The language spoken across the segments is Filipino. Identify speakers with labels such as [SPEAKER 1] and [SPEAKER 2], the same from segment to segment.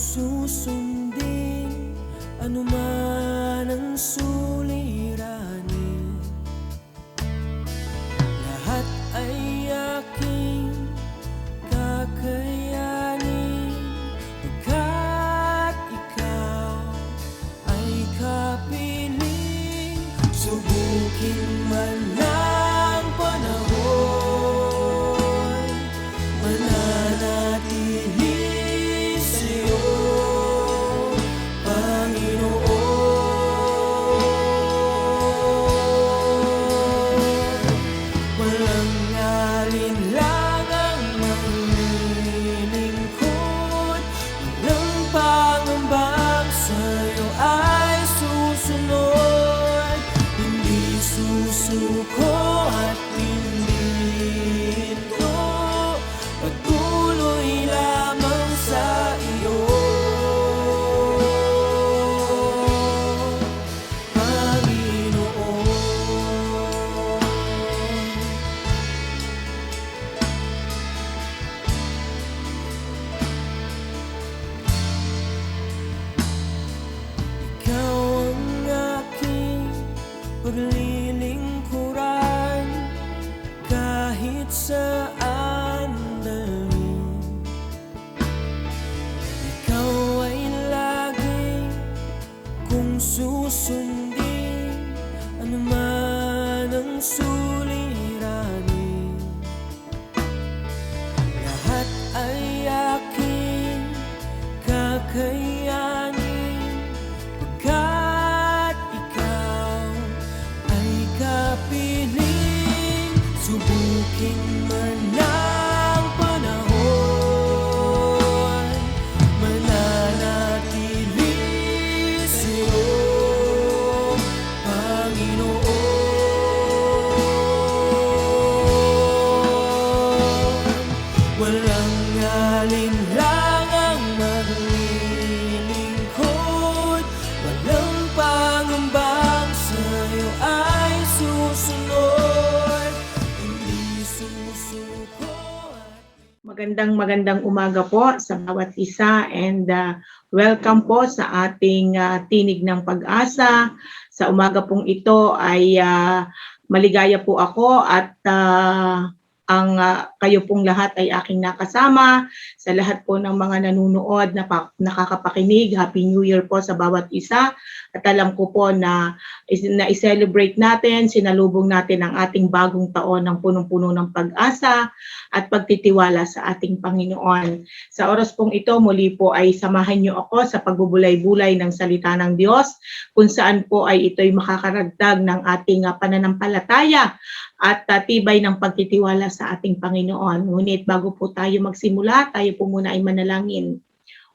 [SPEAKER 1] susundin anuman ang suliranin, lahat ay aking kakayanin, pagkat ikaw ay kapiling. Subukin man ng panahon, mananatili sa'yo, Panginoon. Walang alinlangang maglilingkod, walang pangambang sa'yo ay susunod. Hindi susuko at hindi ito, patuloy lamang sa iyo, Panginoon. Ikaw ang aking paglilingkuran, kahit saan dalhin. Ikaw ay lagi kung susundin anuman ang suliranin, lahat ay aking kakayanin, pagkat ikaw ay kapiling. Subukin man ng panahon, mananatili sa'yo, Panginoon. Walang alinlangang maglilingkod, walang pangambang sa'yo ay susunod. Hindi susuko at
[SPEAKER 2] Magandang umaga po sa bawat isa, and welcome po sa ating Tinig ng Pag-asa. Sa umaga pong ito ay maligaya po ako at kayo pong lahat ay aking nakasama. Sa lahat po ng mga nanunood na nakakapakinig, Happy New Year po sa bawat isa. At alam ko po na i-celebrate natin, sinalubong natin ang ating bagong taon ng punong-puno ng pag-asa at pagtitiwala sa ating Panginoon. Sa oras pong ito, muli po ay samahan niyo ako sa pagbubulay-bulay ng salita ng Diyos, kung saan po ay ito'y makakaragdag ng ating pananampalataya at tibay ng pagtitiwala sa ating Panginoon. Ngunit bago po tayo magsimula, tayo po muna ay manalangin.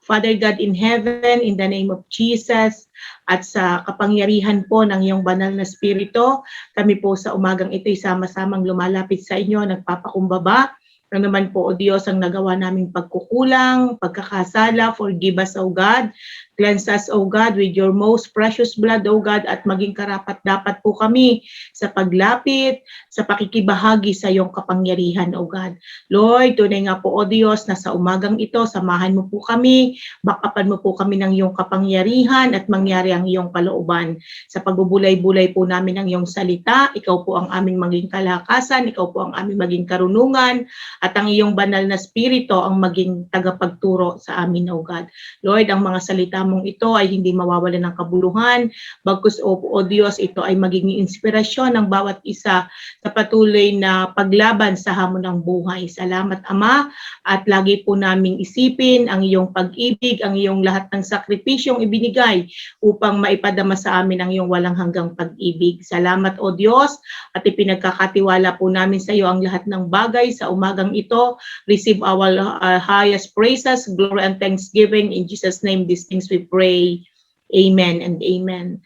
[SPEAKER 2] Father God in heaven, in the name of Jesus, at sa kapangyarihan po ng iyong banal na spirito, kami po sa umagang ito'y sama-samang lumalapit sa inyo, nagpapakumbaba. Ano naman po, O Diyos, ang nagawa naming pagkukulang, pagkakasala, forgive us, O God. Cleanse us, O God, with your most precious blood, O God, at maging karapat-dapat po kami sa paglapit, sa pakikibahagi sa iyong kapangyarihan, O God. Lord, tunay nga po, O Diyos, na sa umagang ito, samahan mo po kami, bakapan mo po kami ng iyong kapangyarihan at mangyari ang iyong kalooban. Sa pagbubulay-bulay po namin ng iyong salita, ikaw po ang aming maging kalakasan, ikaw po ang aming maging karunungan, at ang iyong banal na spirito ang maging tagapagturo sa amin, O God. Lord, ang mga salita mong ito ay hindi mawawalan ng kabuluhan, bagkus o Diyos, ito ay magiging inspirasyon ng bawat isa sa patuloy na paglaban sa hamon ng buhay. Salamat, Ama, at lagi po naming isipin ang iyong pag-ibig, ang iyong lahat ng sakripisyong ibinigay upang maipadama sa amin ang iyong walang hanggang pag-ibig. Salamat, O Diyos, at ipinagkakatiwala po namin sa iyo ang lahat ng bagay sa umagang ito. Receive our highest praises, glory, and thanksgiving. In Jesus' name, these things we pray. Amen and amen.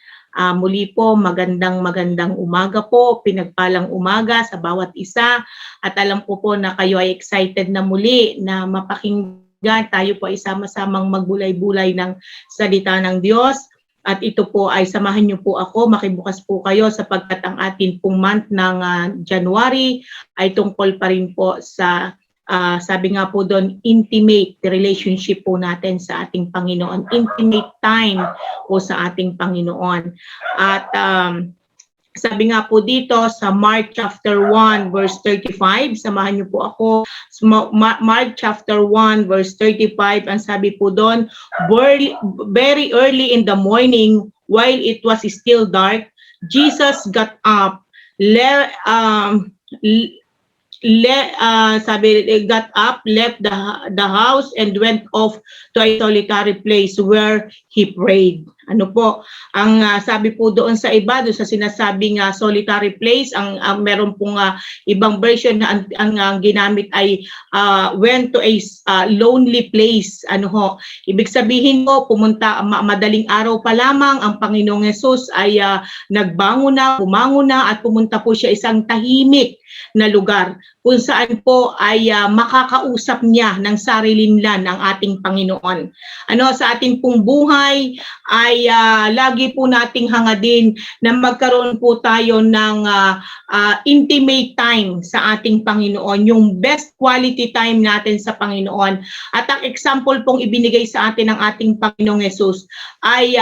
[SPEAKER 2] Muli po, magandang umaga po, pinagpalang umaga sa bawat isa. At alam ko po na kayo ay excited na muli na mapakinggan. Tayo po ay sama-samang magbulay-bulay ng salita ng Diyos. At ito po ay samahan niyo po ako, makibukas po kayo sapagkat ang atin pong month ng January ay tungkol pa rin po sa sabi nga po doon, intimate relationship po natin sa ating Panginoon. Intimate time po sa ating Panginoon. At sabi nga po dito sa Mark chapter 1 verse 35, samahan niyo po ako. Mark chapter 1 verse 35, ang sabi po doon, very early in the morning while it was still dark, Jesus got up, got up, left the house and went off to a solitary place where he prayed. Ano po, ang sabi po doon sa iba, doon sa sinasabing solitary place, ang meron pong ibang version na ang ginamit ay went to a lonely place. Ano ho, ibig sabihin po, pumunta, madaling araw pa lamang, ang Panginoong Hesus ay nagbangon na, bumangon na, at pumunta po siya isang tahimik na lugar kung saan po ay makakausap niya ng sarilinlan ng ating Panginoon. Ano, sa ating pong buhay ay lagi po nating hangadin na magkaroon po tayo ng intimate time sa ating Panginoon, yung best quality time natin sa Panginoon. At ang example pong ibinigay sa atin ng ating Panginoong Hesus ay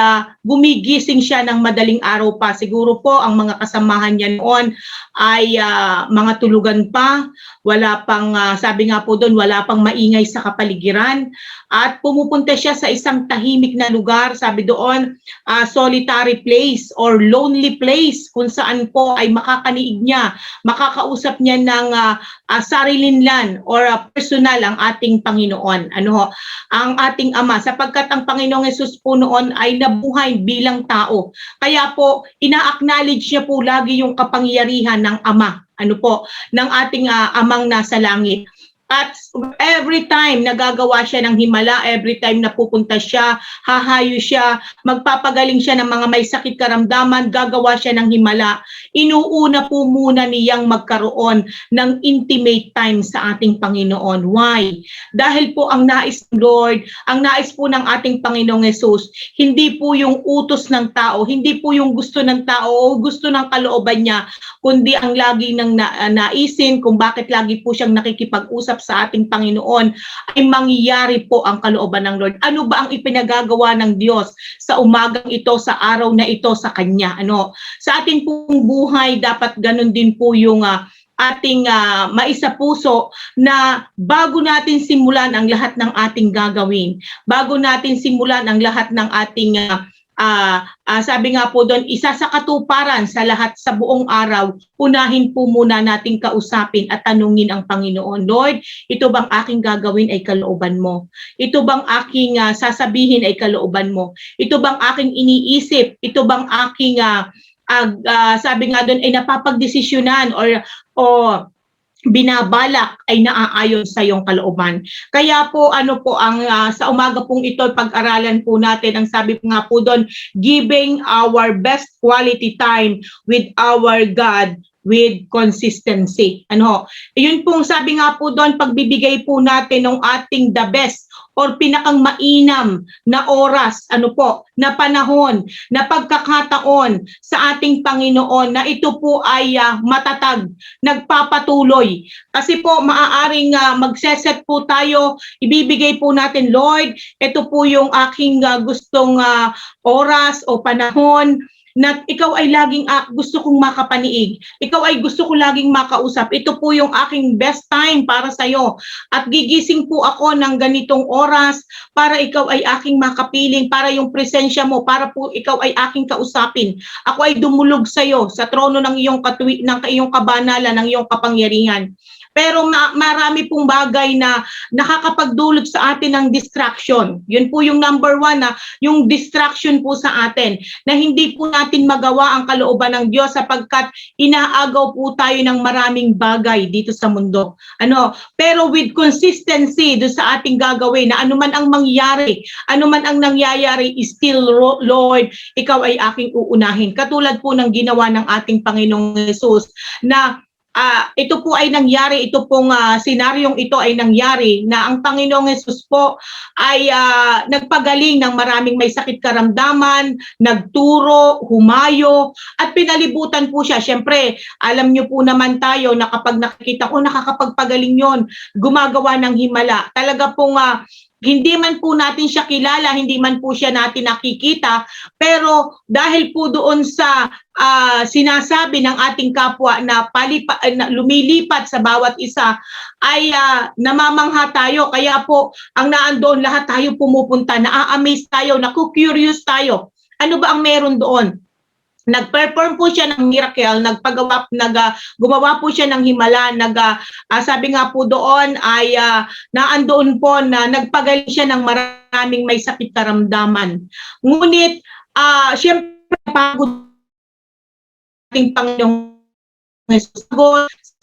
[SPEAKER 2] gumigising siya ng madaling araw pa. Siguro po ang mga kasamahan niya noon ay mga tulugan pa, wala pang, sabi nga po doon, wala pang maingay sa kapaligiran. At pumupunta siya sa isang tahimik na lugar, sabi doon, solitary place or lonely place, kung saan po ay makakaniig niya, makakausap niya ng sarilinlan or personal ang ating Panginoon. Ano ho, ang ating Ama, sapagkat ang Panginoong Hesus po noon ay nabuhay bilang tao. Kaya po, ina-acknowledge niya po lagi yung kapangyarihan ng Ama, ano po, ng ating Amang nasa langit. At every time nagagawa siya ng himala, every time na pupunta siya, hahayo siya, magpapagaling siya ng mga may sakit karamdaman, gagawa siya ng himala, inuuna po muna niyang magkaroon ng intimate time sa ating Panginoon. Why? Dahil po ang nais ng Lord, ang nais po ng ating Panginoong Hesus, hindi po yung utos ng tao, hindi po yung gusto ng tao o gusto ng kalooban niya, kundi ang lagi ng naisin kung bakit lagi po siyang nakikipag-usap sa ating Panginoon ay mangyayari po ang kalooban ng Lord. Ano ba ang ipinagagawa ng Diyos sa umagang ito, sa araw na ito sa Kanya? Ano? Sa ating pong buhay, dapat ganun din po yung ating maisapuso na bago natin simulan ang lahat ng ating gagawin, bago natin simulan ang lahat ng ating sabi nga po doon, isa sa katuparan sa lahat sa buong araw, unahin po muna nating kausapin at tanungin ang Panginoon. Lord, ito bang aking gagawin ay kalooban mo? Ito bang aking sasabihin ay kalooban mo? Ito bang aking iniisip? Ito bang aking sabi nga doon ay napapagdesisyonan o binabalak ay naaayon sa iyong kalooban. Kaya po ano po ang sa umaga pong ito pag-aralan po natin, ang sabi po nga po doon, giving our best quality time with our God with consistency. Ano? Yun pong sabi nga po doon, pagbibigay po natin ng ating the best or pinakang mainam na oras, ano po, na panahon, na pagkakataon sa ating Panginoon na ito po ay matatag, nagpapatuloy. Kasi po maaaring magseset po tayo, ibibigay po natin, Lord, ito po yung aking gustong oras o panahon na ikaw ay laging gusto kong makapaniig. Ikaw ay gusto ko laging makausap. Ito po yung aking best time para sa'yo. At gigising po ako ng ganitong oras para ikaw ay aking makapiling, para yung presensya mo, para po ikaw ay aking kausapin. Ako ay dumulog sa'yo sa trono ng iyong iyong kabanalan, ng iyong kapangyarihan. Pero marami pong bagay na nakakapagdulot sa atin ng distraction. Yun po yung number one, yung distraction po sa atin, na hindi po natin magawa ang kalooban ng Diyos sapagkat inaagaw po tayo ng maraming bagay dito sa mundo. Ano? Pero with consistency do sa ating gagawin, na anuman ang mangyari, anuman ang nangyayari, is still, Lord, ikaw ay aking uunahin. Katulad po ng ginawa ng ating Panginoong Hesus na ito po ay nangyari, ito pong senaryong ito ay nangyari na ang Panginoong Hesus po ay nagpagaling ng maraming may sakit karamdaman, nagturo, humayo, at pinalibutan po siya. Siyempre, alam niyo po naman tayo na kapag nakikita ko nakakapagpagaling yon, gumagawa ng himala. Talaga pong hindi man po natin siya kilala, hindi man po siya natin nakikita, pero dahil po doon sa sinasabi ng ating kapwa na lumilipat sa bawat isa, ay namamangha tayo. Kaya po, ang naandoon lahat tayo pumupunta, na-amaze tayo, naku-curious tayo. Ano ba ang meron doon? Nag-perform po siya ng miracle, gumawa po siya ng himala, sabi nga po doon ay naandoon po na nagpagaling siya ng maraming may sakit karamdaman. Ngunit, siyempre, pagod ating Panginoong Hesus,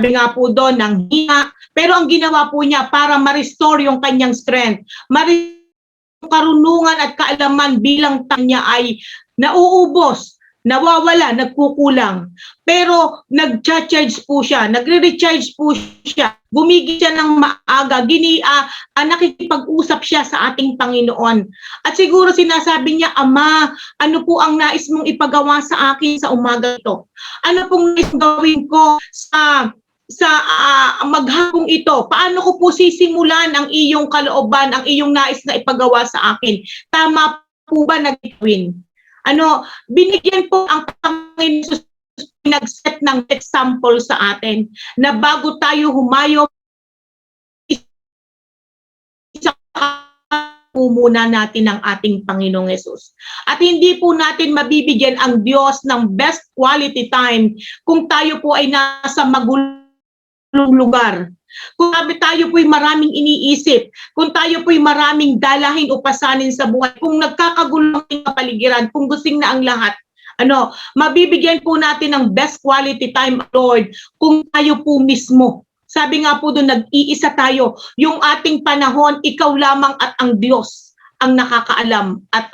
[SPEAKER 2] sabi nga po doon, ng hina, pero ang ginawa po niya para ma-restore yung kanyang strength, yung karunungan at kaalaman bilang niya ay nauubos, nawawala, nagkukulang. Pero nag-charge po siya, nagre-recharge po siya, gumigil siya ng maaga, nakikipag-usap siya sa ating Panginoon. At siguro sinasabi niya, Ama, ano po ang nais mong ipagawa sa akin sa umaga ito? Ano pong nais gawin ko sa maghapong ito? Paano ko po sisimulan ang iyong kalooban, ang iyong nais na ipagawa sa akin? Tama po ba na gawin? Binigyan po ang Panginoon nag-set ng example sa atin na bago tayo humayo, muna natin ang ating Panginoong Hesus. At hindi po natin mabibigyan ang Diyos ng best quality time kung tayo po ay nasa magulong lugar. Kung tayo po'y maraming iniisip, kung tayo po'y maraming dalahin o pasanin sa buhay, kung nagkakagulo ang kapaligiran, kung gusing na ang lahat, mabibigyan po natin ng best quality time, Lord, kung tayo po mismo. Sabi nga po doon, nag-iisa tayo. Yung ating panahon, ikaw lamang at ang Diyos ang nakakaalam. At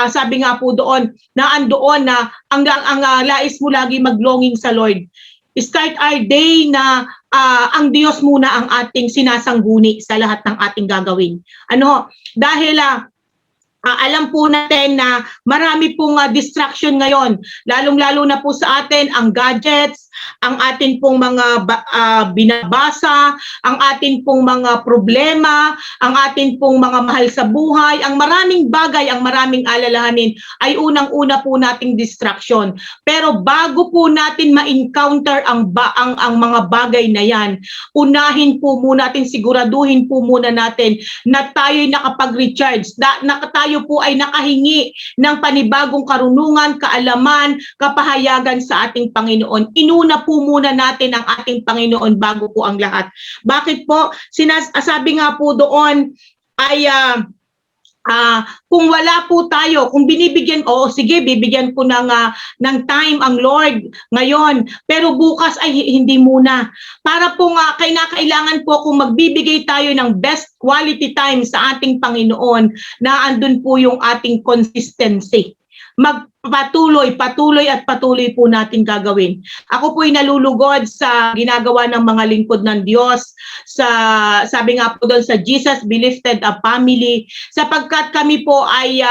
[SPEAKER 2] sabi nga po doon, naandoon na ang lais mo lagi maglonging sa Lord. Start our day na ang Diyos muna ang ating sinasangguni sa lahat ng ating gagawin. Dahil alam po natin na marami pong distraction ngayon, lalong-lalo na po sa atin ang gadgets, ang atin pong mga binabasa, ang atin pong mga problema, ang atin pong mga mahal sa buhay, ang maraming bagay, ang maraming alalahanin ay unang-una po nating distraction. Pero bago po natin ma-encounter ang mga bagay na yan, unahin po muna natin, siguraduhin po muna natin na tayo'y nakapag-recharge, na tayo po ay nakahingi ng panibagong karunungan, kaalaman, kapahayagan sa ating Panginoon. Inuna po muna natin ang ating Panginoon bago po ang lahat. Bakit po? Sabi nga po doon ay kung wala po tayo, kung binibigyan, sige, bibigyan po ng time ang Lord ngayon, pero bukas ay hindi muna. Para po kailangan po kung magbibigay tayo ng best quality time sa ating Panginoon, na andun po yung ating consistency. Patuloy at patuloy po natin gagawin. Ako po'y nalulugod sa ginagawa ng mga lingkod ng Diyos, sabi nga po doon sa Jesus Be Lifted Up Family, sapagkat kami po ay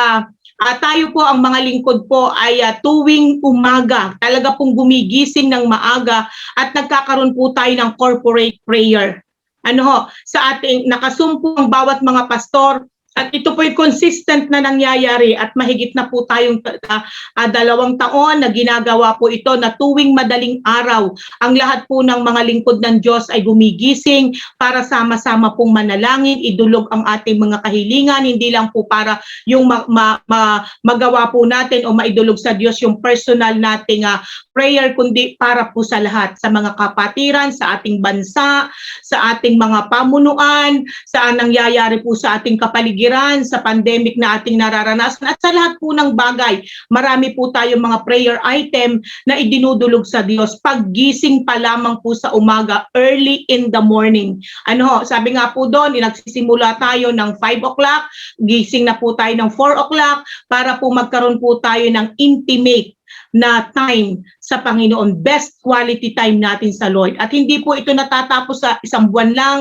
[SPEAKER 2] tayo po ang mga lingkod po ay tuwing umaga, talaga pong gumigising ng maaga at nagkakaroon po tayo ng corporate prayer. Sa ating nakasumpo ang bawat mga pastor. At ito po'y consistent na nangyayari at mahigit na po tayong 2 taon na ginagawa po ito, na tuwing madaling araw, ang lahat po ng mga lingkod ng Diyos ay gumigising para sama-sama pong manalangin, idulog ang ating mga kahilingan, hindi lang po para yung magawa po natin o maidulog sa Diyos yung personal nating prayer, kundi para po sa lahat, sa mga kapatiran, sa ating bansa, sa ating mga pamunuan, sa nangyayari po sa ating kapaligiran, sa pandemic na ating nararanasan, at sa lahat po ng bagay. Marami po tayong mga prayer item na idinudulog sa Diyos paggising pa lamang po sa umaga, early in the morning. Sabi nga po doon, nagsisimula tayo ng 5 o'clock, gising na po tayo ng 4 o'clock para po magkaroon po tayo ng intimate na time sa Panginoon, best quality time natin sa Lord. At hindi po ito natatapos sa isang buwan lang,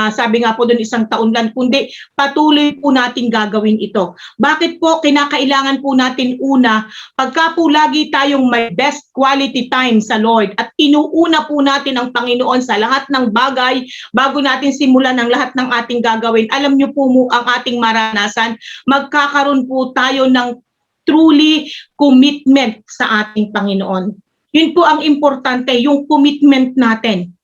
[SPEAKER 2] sabi nga po doon, isang taon lang, kundi patuloy po natin gagawin ito. Bakit po kinakailangan po natin una, pagka po lagi tayong may best quality time sa Lord at inuuna po natin ang Panginoon sa lahat ng bagay bago natin simulan ang lahat ng ating gagawin, alam niyo po mo ang ating maranasan, magkakaroon po tayo ng truly commitment sa ating Panginoon. Yun po ang importante, yung commitment natin.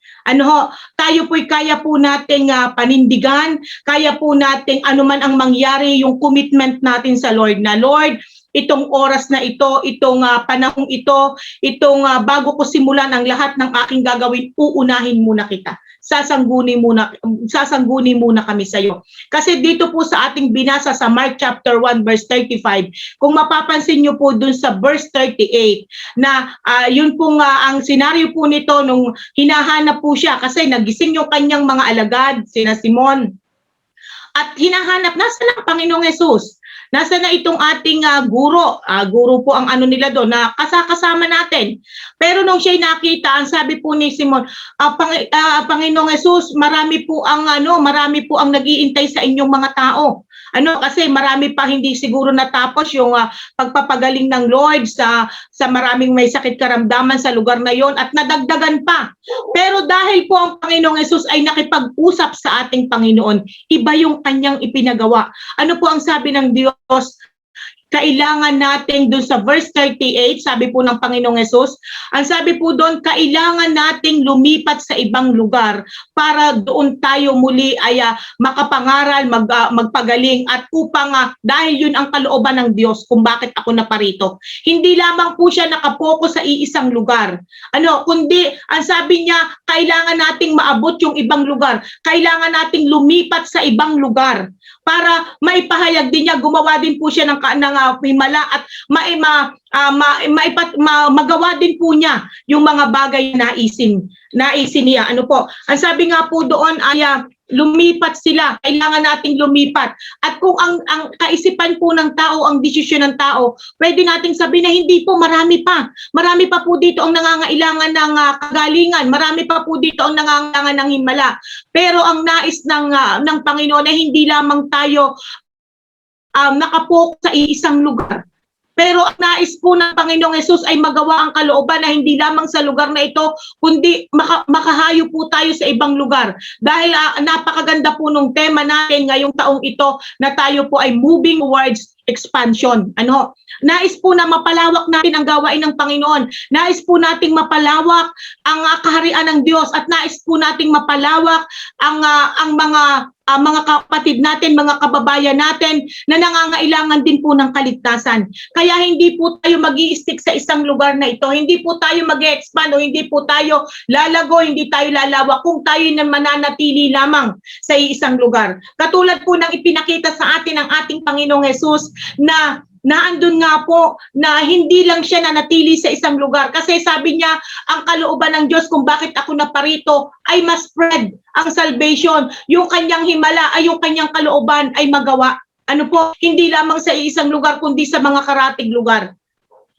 [SPEAKER 2] Tayo po'y kaya po nating panindigan, kaya po nating anuman ang mangyari, yung commitment natin sa Lord na, Lord, itong oras na ito, itong panahong ito, bago ko simulan ang lahat ng aking gagawin, uunahin muna kita. Sasangguni muna kami sa iyo. Kasi dito po sa ating binasa sa Mark chapter 1 verse 35, kung mapapansin niyo po dun sa verse 38 na yun po ang senaryo po nito nung hinahanap po siya kasi nagising yung kanyang mga alagad, sina Simon. At hinahanap, nasa na Panginoong Hesus? Nasa na itong ating guro? Guro po ang ano nila doon na kasama natin. Pero nung siya'y nakita, ang sabi po ni Simon, Panginoong Hesus, marami po ang nag-iintay sa inyong mga tao. Kasi marami pa hindi siguro natapos yung pagpapagaling ng Lord sa maraming may sakit karamdaman sa lugar na yon at nadagdagan pa. Pero dahil po ang Panginoong Hesus ay nakipag-usap sa ating Panginoon, iba yung kanyang ipinagawa. Ano po ang sabi ng Diyos? Kailangan nating doon sa verse 38, sabi po ng Panginoong Hesus, ang sabi po doon, kailangan nating lumipat sa ibang lugar para doon tayo muli ay makapangaral, magpagaling at upang dahil yun ang kalooban ng Diyos kung bakit ako naparito. Hindi lamang po siya nakapokus sa iisang lugar. Kundi ang sabi niya, kailangan nating maabot yung ibang lugar. Kailangan nating lumipat sa ibang lugar para maipahayag din niya, gumawa din po siya ng himala at magawa din po niya yung mga bagay na naisin niya. Ang sabi nga po doon ay lumipat sila, kailangan nating lumipat. At kung ang kaisipan po ng tao, ang desisyon ng tao, pwede nating sabihin na hindi po, marami pa po dito ang nangangailangan ng kagalingan, marami pa po dito ang nangangailangan ng himala. Pero ang nais ng Panginoon ay hindi lamang tayo nakapokus sa iisang lugar. Pero ang nais po ng Panginoong Hesus ay magawa ang kalooban na hindi lamang sa lugar na ito, kundi makahayo po tayo sa ibang lugar. Dahil napakaganda po nung tema natin ngayong taong ito na tayo po ay moving towards expansion. Nais po na mapalawak natin ang gawain ng Panginoon. Nais po nating mapalawak ang kaharian ng Diyos at nais po nating mapalawak ang mga kapatid natin, mga kababayan natin na nangangailangan din po ng kaligtasan. Kaya hindi po tayo mag-i-stick sa isang lugar na ito. Hindi po tayo mag-expand o hindi po tayo lalago, hindi tayo lalawak kung tayo na mananatili lamang sa isang lugar. Katulad po ng ipinakita sa atin ng ating Panginoong Hesus na naandun nga po na hindi lang siya nanatili sa isang lugar kasi sabi niya ang kalooban ng Diyos kung bakit ako naparito ay mas spread ang salvation, yung kanyang himala ay yung kanyang kalooban ay magawa. Hindi lamang sa isang lugar kundi sa mga karatig lugar.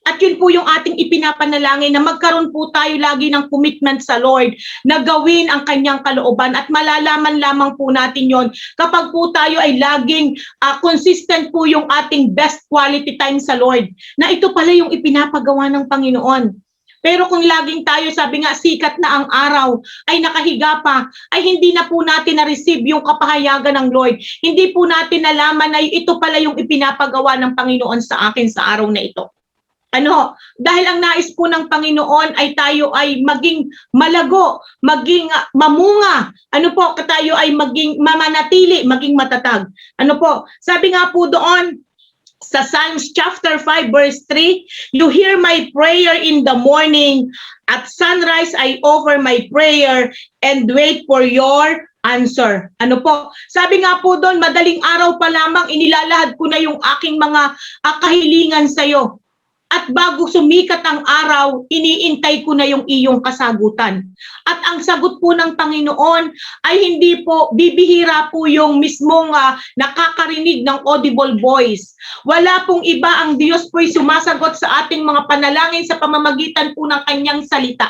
[SPEAKER 2] At yun po yung ating ipinapanalangin na magkaroon po tayo lagi ng commitment sa Lord na gawin ang kanyang kalooban at malalaman lamang po natin yon kapag po tayo ay laging consistent po yung ating best quality time sa Lord na ito pala yung ipinapagawa ng Panginoon. Pero kung laging tayo, sabi nga, sikat na ang araw, ay nakahiga pa, ay hindi na po natin na-receive yung kapahayagan ng Lord. Hindi po natin nalaman na ito pala yung ipinapagawa ng Panginoon sa akin sa araw na ito. Dahil ang nais po ng Panginoon ay tayo ay maging malago, maging mamunga. Tayo ay maging mamanatili, maging matatag. Sabi nga po doon sa Psalms chapter 5 verse 3, you hear my prayer in the morning, at sunrise I offer my prayer and wait for your answer. Sabi nga po doon, madaling araw pa lamang inilalahad ko na yung aking mga kahilingan sa iyo. At bago sumikat ang araw, iniintay ko na yung iyong kasagutan. At ang sagot po ng Panginoon ay hindi po, bibihira po yung mismong nakakarinig ng audible voice. Wala pong iba, ang Diyos po'y sumasagot sa ating mga panalangin sa pamamagitan po ng kanyang salita.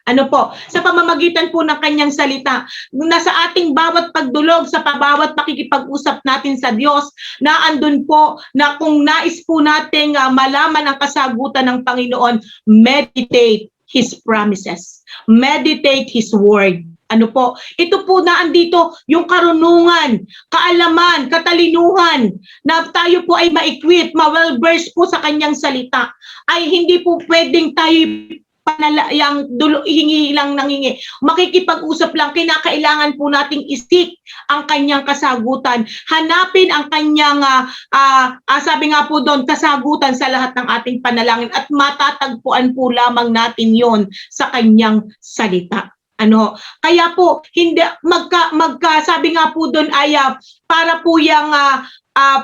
[SPEAKER 2] Ano po? Sa pamamagitan po ng kanyang salita. Nasa ating bawat pagdulog, sa bawat pakikipag-usap natin sa Diyos, na andun po na kung nais po nating malaman ang kasagutan ng Panginoon, meditate His promises. Meditate His word. Ano po? Ito po na andito yung karunungan, kaalaman, katalinuhan na tayo po ay ma-equip, ma-well-versed po sa kanyang salita. Ay hindi po pwedeng tayo hingi lang nangingi. Makikipag-usap lang, kinakailangan po nating isik ang kanyang kasagutan. Hanapin ang kanyang, sabi nga po doon, kasagutan sa lahat ng ating panalangin at matatagpuan po lamang natin yon sa kanyang salita. Ano? Kaya po, hindi, sabi nga po doon ay para po yung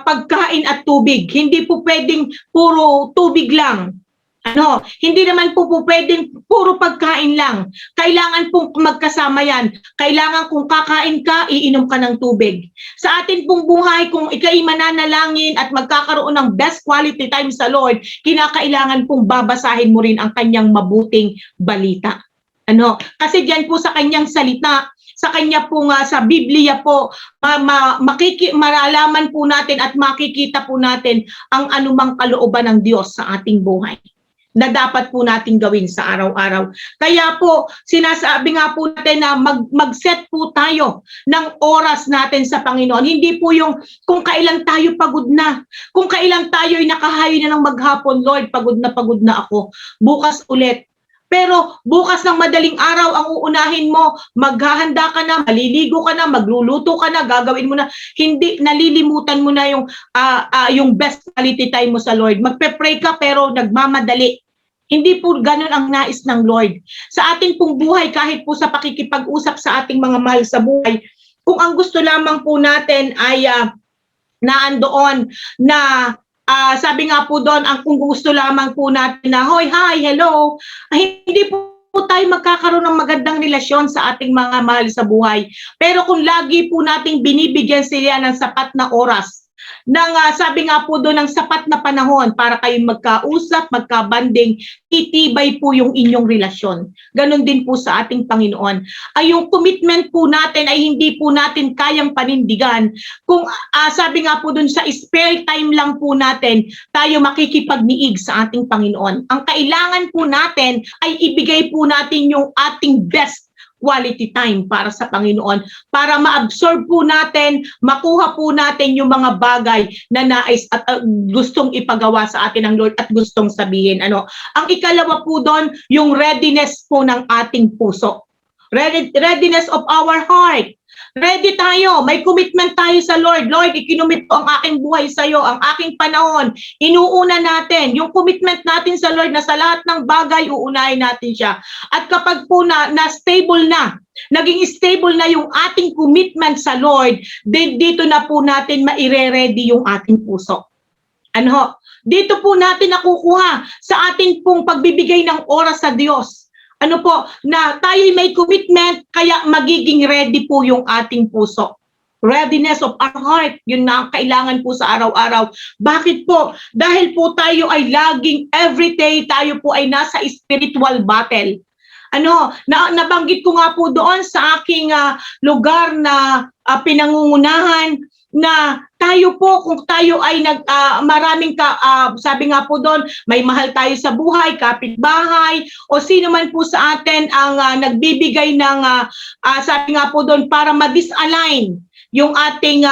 [SPEAKER 2] pagkain at tubig. Hindi po pwedeng puro tubig lang. Ano, hindi naman po pwedeng puro pagkain lang. Kailangan pong magkasama yan. Kailangan kung kakain ka, iinom ka ng tubig. Sa atin pong buhay, kung ikay mananalangin at magkakaroon ng best quality time sa Lord, kinakailangan pong babasahin mo rin ang kanyang mabuting balita. Ano, kasi diyan po sa kanyang salita, sa kanya po sa Biblia po, maralaman po natin at makikita po natin ang anumang kalooban ng Diyos sa ating buhay na dapat po natin gawin sa araw-araw. Kaya po, sinasabi nga po natin na mag-set po tayo ng oras natin sa Panginoon. Hindi po yung kung kailan tayo pagod na, kung kailan tayo ay nakahayo na ng maghapon, Lord, pagod na ako, bukas ulit. Pero bukas ng madaling araw ang uunahin mo, maghahanda ka na, maliligo ka na, magluluto ka na, gagawin mo na. Hindi, nalilimutan mo na yung best quality time mo sa Lord. Magpe-pray ka pero nagmamadali. Hindi po ganun ang nais ng Lord. Sa ating pong buhay, kahit po sa pakikipag-usap sa ating mga mahal sa buhay, kung ang gusto lamang po natin ay naandoon na sabi nga po doon, ang kung gusto lamang po natin na, hoy, hi, hello, hindi po tayo magkakaroon ng magandang relasyon sa ating mga mahal sa buhay. Pero kung lagi po nating binibigyan sila ng sapat na oras, sabi nga po doon ng sapat na panahon para kayong magkausap, magkabanding, itibay po yung inyong relasyon. Ganon din po sa ating Panginoon. Ay yung commitment po natin ay hindi po natin kayang panindigan. Kung sabi nga po doon sa spare time lang po natin, tayo makikipagniig sa ating Panginoon. Ang kailangan po natin ay ibigay po natin yung ating best quality time para sa Panginoon, para ma-absorb po natin, makuha po natin yung mga bagay na nais at gustong ipagawa sa atin ng Lord at gustong sabihin. Ano? Ang ikalawa po doon, yung readiness po ng ating puso. Readiness of our heart. Ready tayo, may commitment tayo sa Lord. Lord, ikinumit ko ang aking buhay sa iyo, ang aking panahon. Inuuna natin yung commitment natin sa Lord na sa lahat ng bagay uunahin natin siya. At kapag po na stable na, naging stable na yung ating commitment sa Lord, dito na po natin maire-ready yung ating puso. Ano? Dito po natin nakukuha sa ating pong pagbibigay ng oras sa Diyos. Ano po, na tayo may commitment, kaya magiging ready po yung ating puso. Readiness of our heart, yun na ang kailangan po sa araw-araw. Bakit po? Dahil po tayo ay laging, everyday tayo po ay nasa spiritual battle. Ano, nabanggit ko nga po doon sa aking lugar na pinangungunahan, na tayo po, kung tayo ay maraming sabi nga po doon, may mahal tayo sa buhay, kapitbahay, o sino man po sa atin ang nagbibigay ng, sabi nga po doon, para ma-disalign yung ating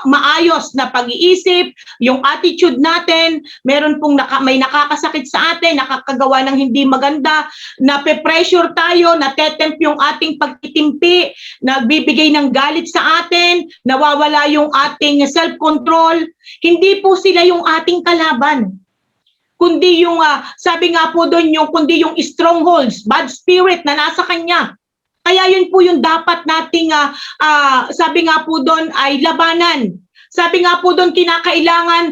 [SPEAKER 2] maayos na pag-iisip, yung attitude natin, meron pong may nakakasakit sa atin, nakakagawa ng hindi maganda, nape-pressure tayo, natetempt yung ating pagtitimpi, nagbibigay ng galit sa atin, nawawala yung ating self-control. Hindi po sila yung ating kalaban. Kundi yung, sabi nga po doon, kundi yung strongholds, bad spirit na nasa kanya. Kaya yun po yung dapat nating, sabi nga po doon, ay labanan. Sabi nga po doon, kinakailangan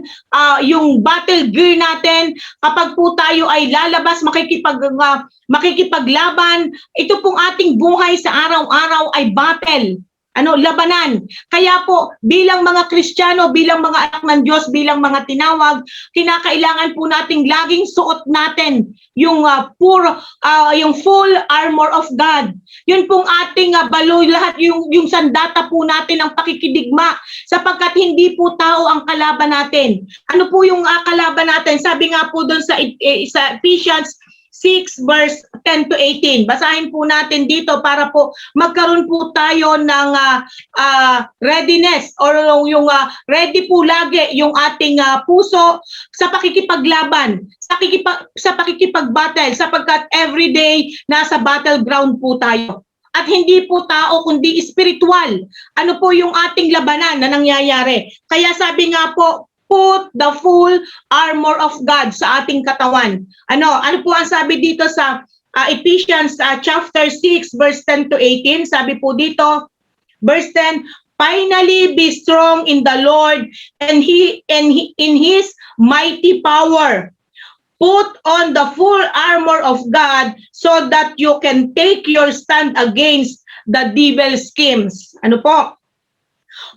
[SPEAKER 2] yung battle gear natin kapag po tayo ay lalabas, makikipaglaban. Ito pong ating buhay sa araw-araw ay battle. Labanan. Kaya po, bilang mga Kristiyano, bilang mga anak ng Diyos, bilang mga tinawag, kinakailangan po nating laging suot natin yung yung full armor of God. Yun pong ating baloy, lahat yung sandata po natin ang pakikidigma, sapagkat hindi po tao ang kalaban natin. Ano po yung kalaban natin? Sabi nga po doon sa Ephesians 6 verse 10 to 18. Basahin po natin dito para po magkaroon po tayo ng readiness or yung ready po lagi yung ating puso sa pakikipaglaban, sa pakikipag-battle, sapagkat everyday nasa battleground po tayo. At hindi po tao kundi spiritual. Ano po yung ating labanan na nangyayari? Kaya sabi nga po, put the full armor of God sa ating katawan. Ano po ang sabi dito sa Ephesians chapter 6 verse 10 to 18? Sabi po dito, verse 10, finally be strong in the Lord and in his mighty power. Put on the full armor of God so that you can take your stand against the devil's schemes. Ano po?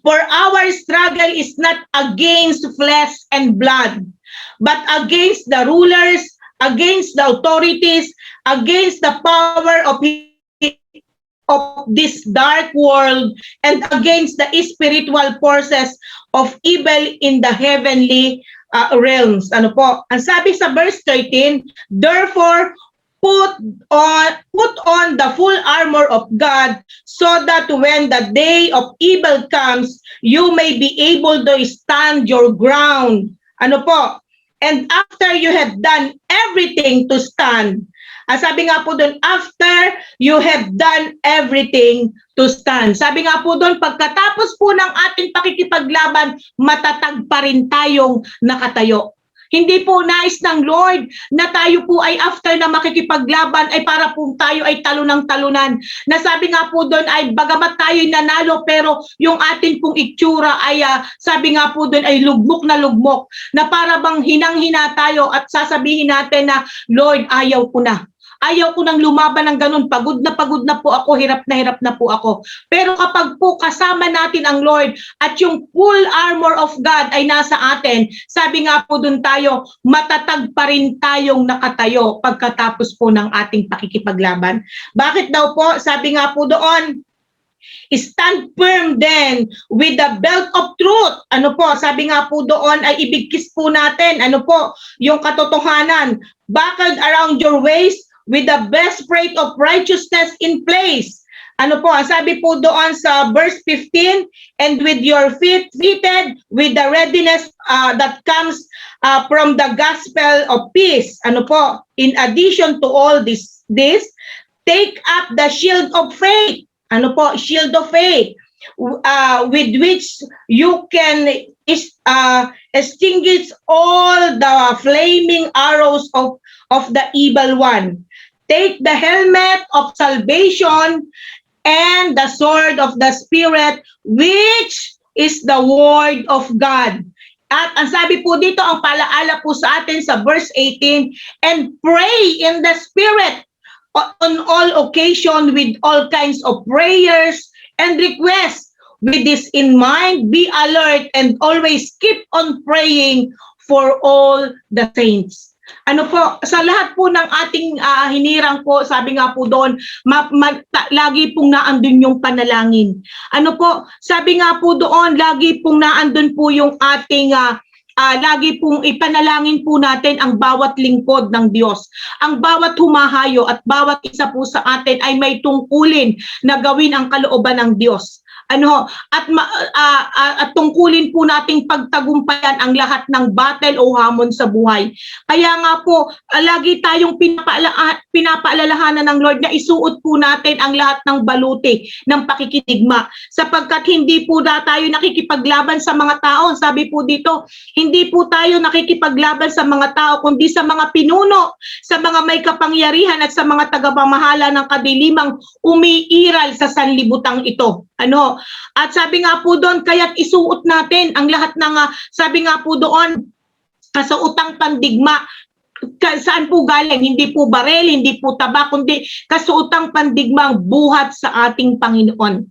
[SPEAKER 2] For our struggle is not against flesh and blood, but against the rulers, against the authorities, against the power of this dark world, and against the spiritual forces of evil in the heavenly realms. Ano po? Ang sabi sa verse 13, therefore, put on the full armor of God so that when the day of evil comes, you may be able to stand your ground. Ano po? And after you have done everything to stand. Sabi nga po doon, after you have done everything to stand. Sabi nga po doon, pagkatapos po ng ating pakikipaglaban, matatag pa rin tayong nakatayo. Hindi po nais ng Lord na tayo po ay after na makikipaglaban ay para po tayo ay talunang-talunan. Nasabi nga po doon ay bagamat tayo ay nanalo pero yung atin pong itsura ay sabi nga po doon ay lugmok na para bang hinang-hina tayo at sasabihin natin na Lord, ayaw ko na. Ayaw ko nang lumaban ng ganun. Pagod na po ako, hirap na po ako. Pero kapag po kasama natin ang Lord at yung full armor of God ay nasa atin, sabi nga po dun tayo, matatag pa rin tayong nakatayo pagkatapos po ng ating pakikipaglaban. Bakit daw po? Sabi nga po doon, stand firm then with the belt of truth. Ano po? Sabi nga po doon ay ibigkis po natin. Ano po? Yung katotohanan. Buckled around your waist with the breastplate of righteousness in place. Ano po, sabi po doon sa verse 15, and with your feet fitted with the readiness that comes from the gospel of peace. Ano po, in addition to all this, take up the shield of faith. Ano po, shield of faith, with which you can extinguish all the flaming arrows of the evil one. Take the helmet of salvation and the sword of the Spirit, which is the word of God. At ang sabi po dito, ang paalaala po sa atin sa verse 18, and pray in the Spirit on all occasion with all kinds of prayers and requests. With this in mind, be alert and always keep on praying for all the saints. Ano po, sa lahat po ng ating hinirang po, sabi nga po doon, lagi pong naandun yung panalangin. Ano po, sabi nga po doon, lagi pong naandun po yung ating lagi pong ipanalangin po natin ang bawat lingkod ng Diyos. Ang bawat humahayo at bawat isa po sa atin ay may tungkulin na gawin ang kalooban ng Diyos. At tungkulin po nating pagtagumpayan ang lahat ng battle o hamon sa buhay. Kaya nga po, lagi tayong pinapaalalahanan ng Lord na isuot po natin ang lahat ng baluti ng pakikidigma, sapagkat hindi po tayo nakikipaglaban sa mga tao. Sabi po dito, hindi po tayo nakikipaglaban sa mga tao, kundi sa mga pinuno, sa mga may kapangyarihan at sa mga tagapamahala ng kadilimang umiiral sa sanlibutan ito. Ano? At sabi nga po doon, kaya't isuot natin ang lahat ng, sabi nga po doon, kasuotang pandigma. Saan po galing? Hindi po barel, hindi po taba, kundi kasuotang pandigmang buhat sa ating Panginoon.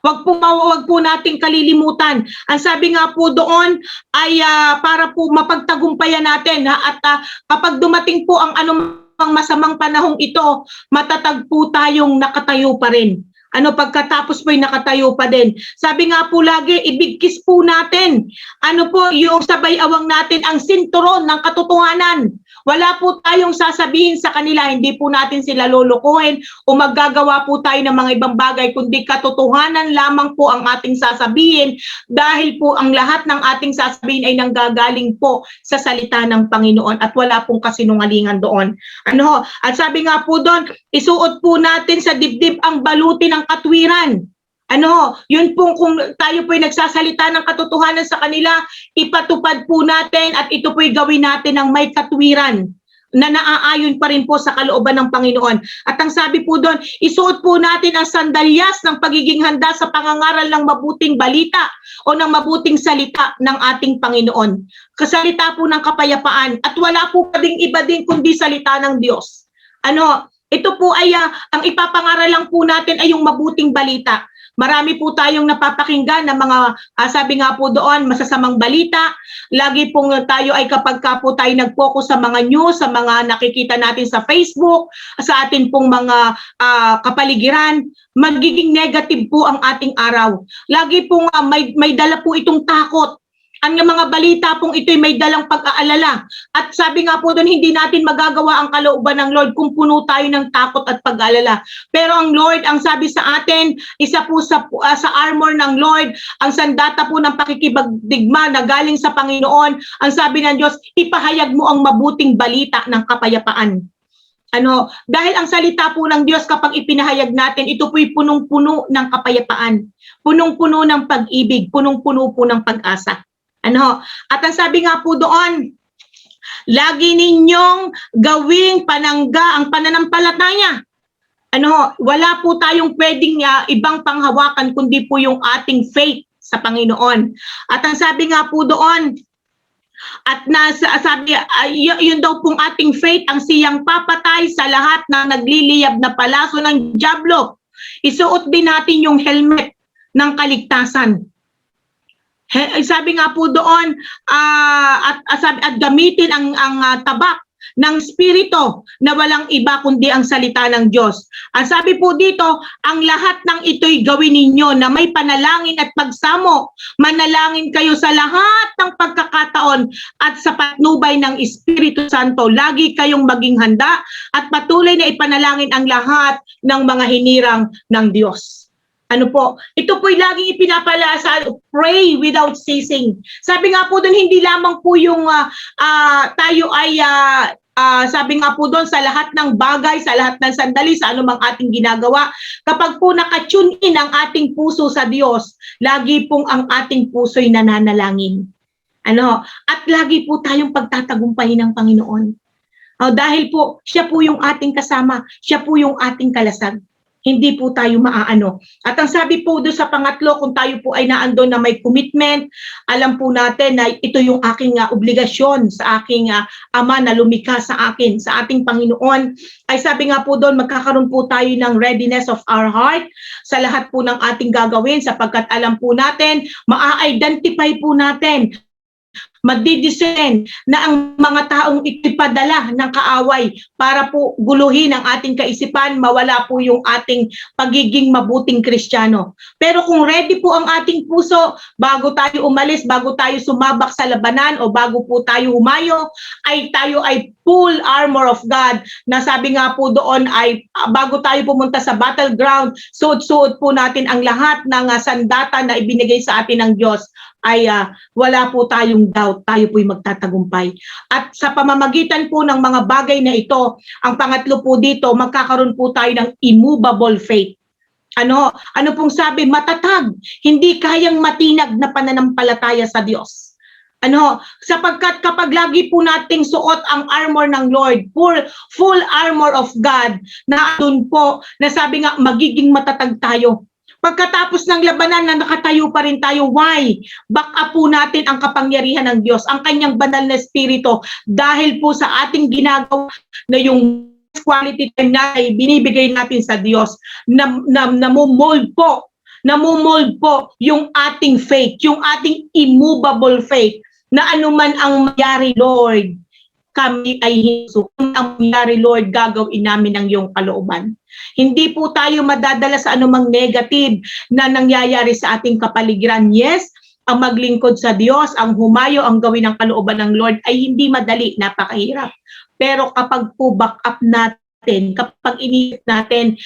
[SPEAKER 2] Wag po nating kalilimutan. Ang sabi nga po doon ay para po mapagtagumpayan natin, at kapag dumating po ang anumang masamang panahong ito, matatag po tayong nakatayo pa rin. Pagkatapos po'y nakatayo pa din. Sabi nga po lagi, ibigkis po natin. Yung sabay awang natin ang sinturon ng katotohanan. Wala po tayong sasabihin sa kanila, hindi po natin sila lulukuhin o maggagawa po tayo ng mga ibang bagay, kundi katotohanan lamang po ang ating sasabihin, dahil po ang lahat ng ating sasabihin ay nanggagaling po sa salita ng Panginoon at wala pong kasinungalingan doon. At sabi nga po doon, isuot po natin sa dibdib ang baluti ng katwiran. Yun pong kung tayo po'y nagsasalita ng katotohanan sa kanila, ipatupad po natin at ito po'y gawin natin ng may katwiran na naaayon pa rin po sa kalooban ng Panginoon. At ang sabi po doon, isuot po natin ang sandalyas ng pagiging handa sa pangangaral ng mabuting balita o ng mabuting salita ng ating Panginoon. Kasalita po ng kapayapaan at wala po pa ding iba din kundi salita ng Diyos. Ito po ay ang ipapangaral lang po natin ay yung mabuting balita. Marami po tayong napapakinggan ng mga, sabi nga po doon, masasamang balita. Lagi pong tayo ay kapag po tayo nag-focus sa mga news, sa mga nakikita natin sa Facebook, sa atin pong mga kapaligiran, magiging negative po ang ating araw. Lagi pong may dala po itong takot. Ang mga balita pong ito'y may dalang pag-aalala. At sabi nga po doon, hindi natin magagawa ang kalooban ng Lord kung puno tayo ng takot at pag-aalala. Pero ang Lord, ang sabi sa atin, isa po sa armor ng Lord, ang sandata po ng pakikipagdigma na galing sa Panginoon, ang sabi ng Diyos, ipahayag mo ang mabuting balita ng kapayapaan. Dahil ang salita po ng Diyos kapag ipinahayag natin, ito po'y punong-puno ng kapayapaan, punong-puno ng pag-ibig, punong-puno po ng pag-asa. At ang sabi nga po doon, lagi ninyong gawing panangga ang pananampalataya. Wala po tayong pwedeng ibang panghawakan kundi po yung ating faith sa Panginoon. At ang sabi nga po doon, at sabi, yun daw pong ating faith ang siyang papatay sa lahat ng nagliliyab na palaso ng dyablo. Isuot din natin yung helmet ng kaligtasan. Sabi nga po doon, at gamitin ang tabak ng spirito na walang iba kundi ang salita ng Diyos. Ang sabi po dito, ang lahat ng ito'y gawin ninyo na may panalangin at pagsamo. Manalangin kayo sa lahat ng pagkakataon at sa patnubay ng Espiritu Santo. Lagi kayong maging handa at patuloy na ipanalangin ang lahat ng mga hinirang ng Diyos. Ito po'y laging ipinapalasa, pray without ceasing. Sabi nga po doon, hindi lamang po yung tayo ay, sabi nga po doon, sa lahat ng bagay, sa lahat ng sandali, sa anumang ating ginagawa, kapag po nakatune in ang ating puso sa Diyos, lagi pong ang ating puso'y nananalangin. At lagi po tayong pagtatagumpayin ng Panginoon. Dahil po, siya po yung ating kasama, siya po yung ating kalasag. Hindi po tayo maaano. At ang sabi po doon sa pangatlo, kung tayo po ay naandun na may commitment, alam po natin na ito yung aking obligasyon sa aking Ama na lumikha sa akin, sa ating Panginoon. Ay sabi nga po doon, magkakaroon po tayo ng readiness of our heart sa lahat po ng ating gagawin, sapagkat alam po natin, maa-identify po natin, magdidiscern na ang mga taong ipadala ng kaaway para po guluhin ang ating kaisipan, mawala po yung ating pagiging mabuting Kristiyano. Pero kung ready po ang ating puso, bago tayo umalis, bago tayo sumabak sa labanan o bago po tayo humayo, ay tayo ay full armor of God, na sabi nga po doon ay bago tayo pumunta sa battleground, suot-suot po natin ang lahat ng sandata na ibinigay sa atin ng Diyos, ay wala po tayong doubt, tayo po'y magtatagumpay. At sa pamamagitan po ng mga bagay na ito, ang pangatlo po dito, magkakaroon po tayo ng immovable faith. Ano pong sabi? Matatag, hindi kayang matinag na pananampalataya sa Diyos. Sapagkat kapag lagi po nating suot ang armor ng Lord, full armor of God, na doon po, na sabi nga, magiging matatag tayo. Pagkatapos ng labanan na nakatayo pa rin tayo, why? Back up po natin ang kapangyarihan ng Diyos, ang kanyang banal na espiritu, dahil po sa ating ginagawa na yung quality time na ay binibigay natin sa Diyos, namumold po yung ating faith, yung ating immovable faith, na anuman ang mangyari, Lord, kami ay hinsuko. Ang mangyari, Lord, gagawin namin ang iyong kalooban. Hindi po tayo madadala sa anumang negative na nangyayari sa ating kapaligiran. Yes, ang maglingkod sa Diyos, ang humayo, ang gawin ng kalooban ng Lord ay hindi madali, napakahirap. Pero kapag po back up natin, kapag iniisip natin,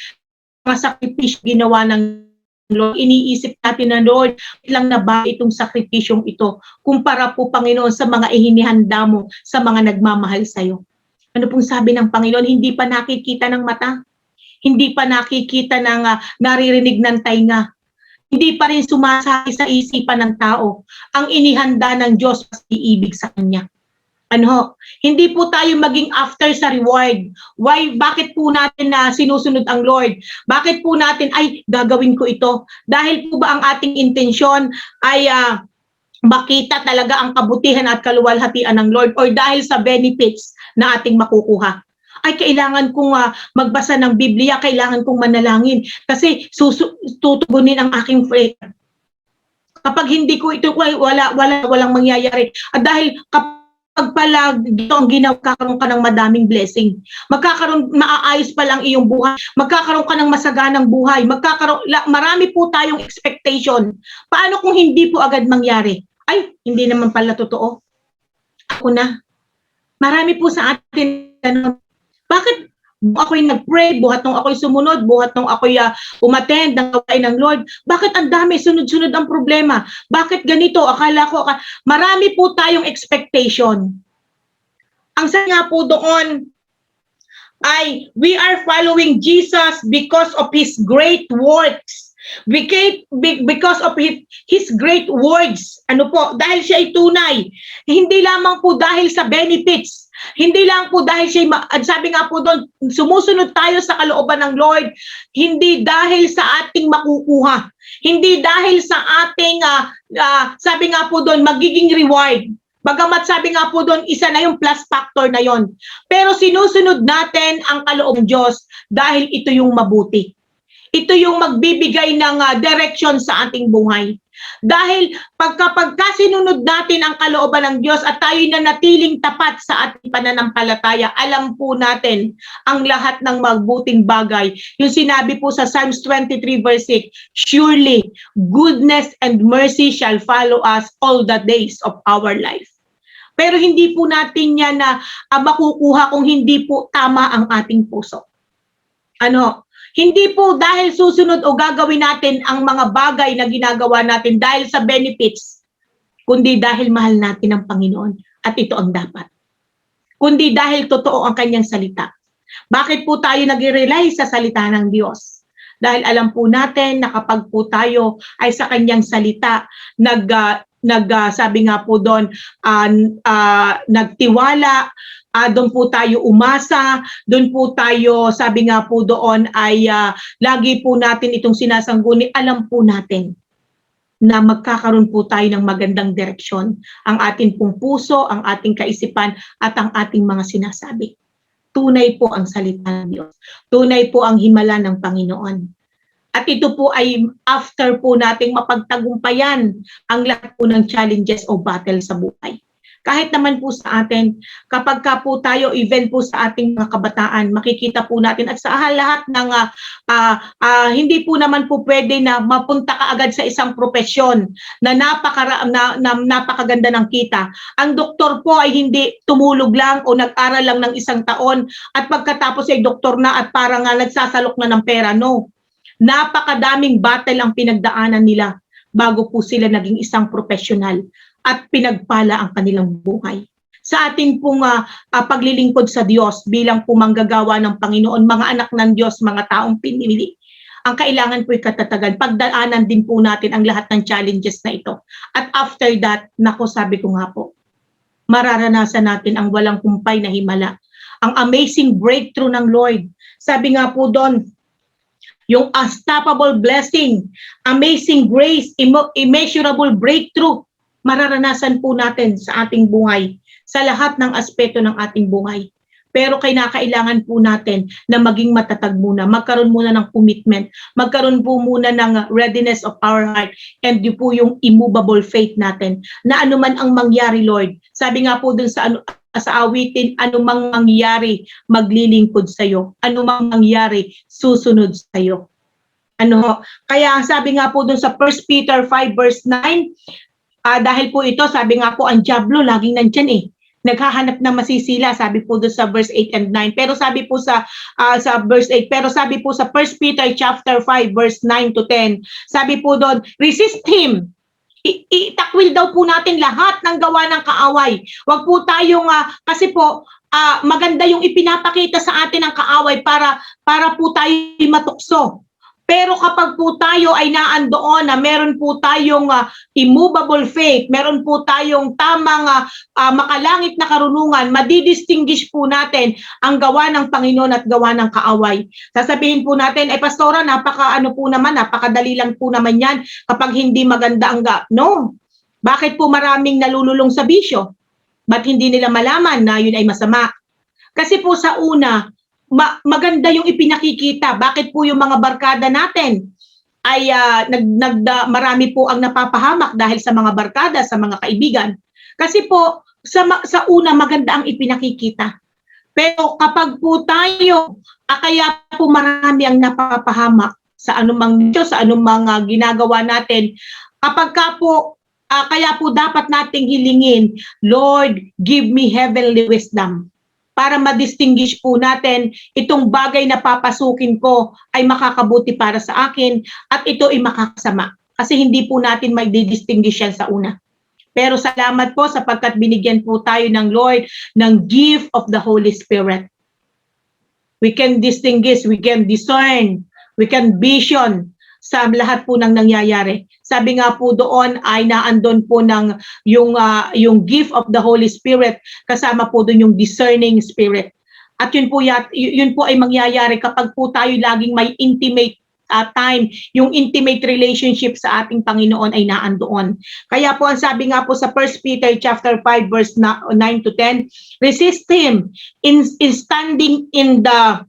[SPEAKER 2] mga sakripisyo ginawa ng Lord, iniisip natin na Lord, lang na ba itong sakripisyong ito kumpara po Panginoon sa mga ihinihanda mo sa mga nagmamahal sa iyo. Ano pong sabi ng Panginoon? Hindi pa nakikita ng mata, hindi pa nakikita ng naririnig ng tainga, hindi pa rin sumasakit sa isipan ng tao ang inihanda ng Diyos sa iibig sa Kanya. Hindi po tayo maging after sa reward. Why? Bakit po natin na sinusunod ang Lord? Bakit po natin, ay, gagawin ko ito? Dahil po ba ang ating intensyon ay makita talaga ang kabutihan at kaluwalhatian ng Lord, or dahil sa benefits na ating makukuha? Ay, kailangan kong magbasa ng Biblia, kailangan kong manalangin kasi tutugunin ang aking faith. Kapag hindi ko ito, walang mangyayari. At dahil pag pala dito ang ginawa, magkakaroon ka ng madaming blessing. Maaayos pa lang iyong buhay. Magkakaroon ka ng masaganang buhay. Marami po tayong expectation. Paano kung hindi po agad mangyari? Ay, hindi naman pala totoo. Ako na. Marami po sa atin. Bakit ako'y nag-pray, buhat nung ako'y sumunod, buhat nung ako'y umattend ng gawain ng Lord, bakit ang dami, sunod-sunod ang problema? Bakit ganito? Marami po tayong expectation. Ang sabi nga po doon ay, we are following Jesus because of His great works. Because of His great words. Dahil siya ay tunay. Hindi lamang po dahil sa benefits. Hindi lang po dahil sabi nga po doon, sumusunod tayo sa kalooban ng Lord, hindi dahil sa ating makukuha. Hindi dahil sa ating, sabi nga po doon, magiging reward. Bagamat sabi nga po doon, isa na yung plus factor na yon. Pero sinusunod natin ang kaloob ng Diyos dahil ito yung mabuti. Ito yung magbibigay ng direction sa ating buhay. Dahil kapag sinunod natin ang kalooban ng Diyos at tayo na natiling tapat sa ating pananampalataya, alam po natin ang lahat ng magbuting bagay. Yung sinabi po sa Psalms 23 verse 6, surely goodness and mercy shall follow us all the days of our life. Pero hindi po natin yan na makukuha kung hindi po tama ang ating puso. Hindi po dahil susunod o gagawin natin ang mga bagay na ginagawa natin dahil sa benefits, kundi dahil mahal natin ang Panginoon at ito ang dapat. Kundi dahil totoo ang kanyang salita. Bakit po tayo nag-rely sa salita ng Diyos? Dahil alam po natin na kapag po tayo ay sa kanyang salita, sabi nga po doon, nagtiwala, doon po tayo umasa, doon po tayo, sabi nga po doon ay lagi po natin itong sinasangguni, alam po natin na magkakaroon po tayo ng magandang direksyon. Ang ating pong puso, ang ating kaisipan, at ang ating mga sinasabi. Tunay po ang salita ng Diyos. Tunay po ang himala ng Panginoon. At ito po ay after po nating mapagtagumpayan ang lahat po ng challenges o battle sa buhay. Kahit naman po sa atin, kapag po tayo, even po sa ating mga kabataan, makikita po natin at sa lahat ng, hindi po naman po pwede na mapunta ka agad sa isang propesyon na napakaganda ng kita. Ang doktor po ay hindi tumulog lang o nag-aral lang ng isang taon at pagkatapos ay doktor na at parang nagsasalok na ng pera. No. Napakadaming battle ang pinagdaanan nila bago po sila naging isang professional at pinagpala ang kanilang buhay. Sa ating pong paglilingkod sa Diyos bilang pumanggagawa ng Panginoon, mga anak ng Diyos, mga taong pinili, ang kailangan po ay katatagan. Pagdaanan din po natin ang lahat ng challenges na ito. At after that, sabi ko nga po, mararanasan natin ang walang humpay na himala. Ang amazing breakthrough ng Lord. Sabi nga po doon, yung unstoppable blessing, amazing grace, immeasurable breakthrough, mararanasan po natin sa ating buhay, sa lahat ng aspeto ng ating buhay. Pero kailangan po natin na maging matatag muna, magkaroon muna ng commitment, magkaroon po muna ng readiness of our heart, and yun po yung immovable faith natin, na anuman ang mangyari, Lord. Sabi nga po dun sa awitin, anumang mangyari, maglilingkod sa'yo. Anumang mangyari, susunod sa'yo. Kaya sabi nga po dun sa 1 Peter 5 verse 9, dahil po ito, sabi nga po, ang dyablo laging nandyan naghahanap ng masisila, sabi po doon sa verse 8 and 9. Pero sabi po sa verse 8, pero sabi po sa 1 Peter chapter 5 verse 9 to 10, sabi po doon, resist him. Itakwil daw po natin lahat ng gawa ng kaaway. Wag po tayong kasi po maganda yung ipinapakita sa atin ng kaaway para po tayo matukso. Pero kapag po tayo ay naandoon na meron po tayong immovable faith, meron po tayong tamang makalangit na karunungan, madidistinguish po natin ang gawa ng Panginoon at gawa ng kaaway. Sasabihin po natin, pastora, napakadali lang po naman yan kapag hindi maganda ang No. Bakit po maraming nalululong sa bisyo? Ba't hindi nila malaman na yun ay masama? Kasi po sa una, maganda yung ipinakikita. Bakit po yung mga barkada natin ay marami po ang napapahamak dahil sa mga barkada, sa mga kaibigan? Kasi po sa una maganda ang ipinakikita. Pero kapag po tayo, kaya po marami ang napapahamak sa anumang Diyos, sa anumang ginagawa natin. Kapag ka po kaya po dapat nating hilingin, Lord, give me heavenly wisdom, para ma-distinguish po natin itong bagay na papasukin ko ay makakabuti para sa akin at ito ay makakasama. Kasi hindi po natin may distinguish yan sa una. Pero salamat po sapagkat binigyan po tayo ng Lord ng gift of the Holy Spirit. We can distinguish, we can discern, we can vision sa lahat po ng nangyayari. Sabi nga po doon ay naandun po ng yung gift of the Holy Spirit, kasama po doon yung discerning spirit. At yun po ay mangyayari kapag po tayo laging may intimate time, yung intimate relationship sa ating Panginoon ay naandoon. Kaya po ang sabi nga po sa 1 Peter chapter 5 verse 9 to 10, resist him in standing in the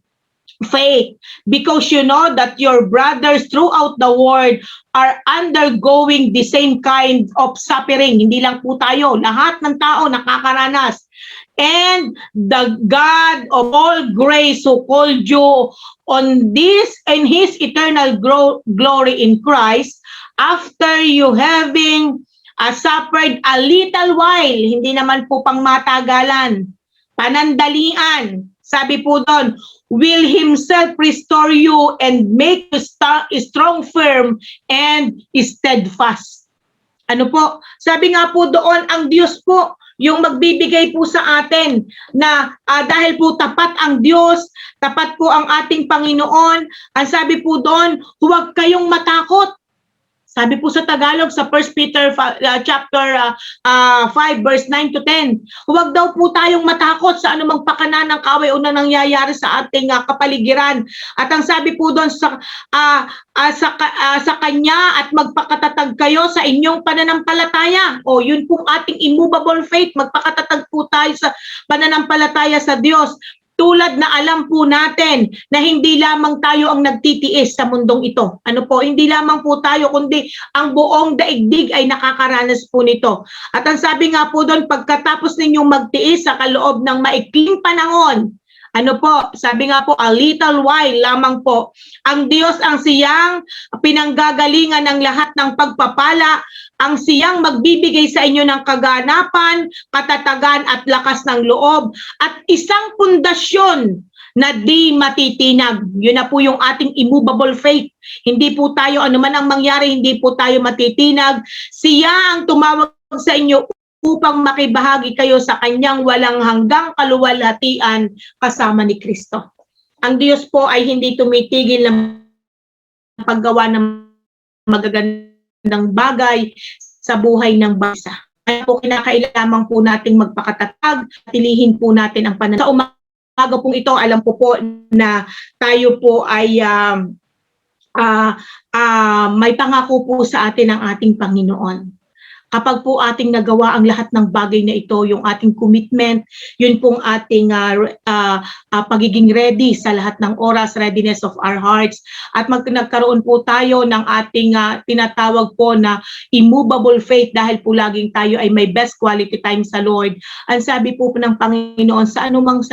[SPEAKER 2] faith, because you know that your brothers throughout the world are undergoing the same kind of suffering. Hindi lang po tayo, lahat ng tao nakakaranas. And the God of all grace who called you on this and His eternal glory in Christ, after you having suffered a little while, hindi naman po pang matagalan, panandalian, sabi po doon, will Himself restore you and make you strong, firm, and steadfast. Ano po? Sabi nga po doon, ang Diyos po, yung magbibigay po sa atin na dahil po tapat ang Diyos, tapat po ang ating Panginoon, ang sabi po doon, huwag kayong matakot. Sabi po sa Tagalog, sa 1 Peter chapter 5 verse 9 to 10, huwag daw po tayong matakot sa anumang pakana ng kaaway o na nangyayari sa ating kapaligiran. At ang sabi po doon sa Kanya at magpakatatag kayo sa inyong pananampalataya. O yun pong ating immovable faith, magpakatatag po tayo sa pananampalataya sa Diyos. Tulad na alam po natin na hindi lamang tayo ang nagtitiis sa mundong ito. Ano po, hindi lamang po tayo, kundi ang buong daigdig ay nakakaranas po nito. At ang sabi nga po doon, pagkatapos ninyong magtiis sa kaloob ng maikling panahon, ano po, sabi nga po, a little while lamang po, ang Diyos ang siyang pinanggagalingan ng lahat ng pagpapala, ang siyang magbibigay sa inyo ng kaganapan, katatagan at lakas ng loob, at isang pundasyon na di matitinag. Yun na po yung ating immovable faith. Hindi po tayo, anuman ang mangyari, hindi po tayo matitinag. Siya ang tumawag sa inyo upang makibahagi kayo sa kanyang walang hanggang kaluwalhatian kasama ni Kristo. Ang Diyos po ay hindi tumitigil ng paggawa ng magagandang bagay sa buhay ng bansa. Kaya po kinakailangan po nating magpakatatag, tilihin po natin ang pananampalataya. Sa umaga pong ito, alam po na tayo po ay may pangako po sa atin ang ating Panginoon. Kapag po ating nagawa ang lahat ng bagay na ito, yung ating commitment, yun pong ating pagiging ready sa lahat ng oras, readiness of our hearts, at nagkaroon po tayo ng ating tinatawag po na immovable faith dahil po laging tayo ay may best quality time sa Lord. Ang sabi po ng Panginoon, sa anumang